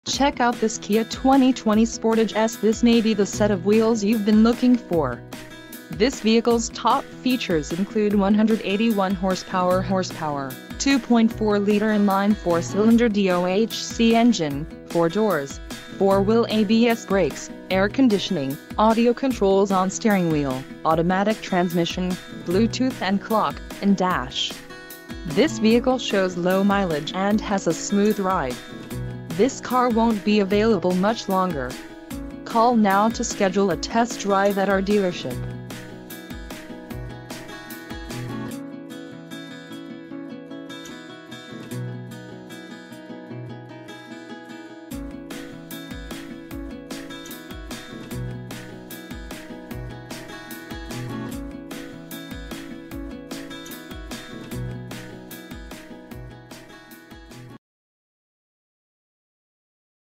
Check out this Kia 2020 Sportage S. This may be the set of wheels you've been looking for. This vehicle's top features include 181 horsepower, 2.4-liter inline 4-cylinder DOHC engine, 4 doors, 4-wheel ABS brakes, air conditioning, audio controls on steering wheel, automatic transmission, Bluetooth and clock, and dash. This vehicle shows low mileage and has a smooth ride. This car won't be available much longer. Call now to schedule a test drive at our dealership.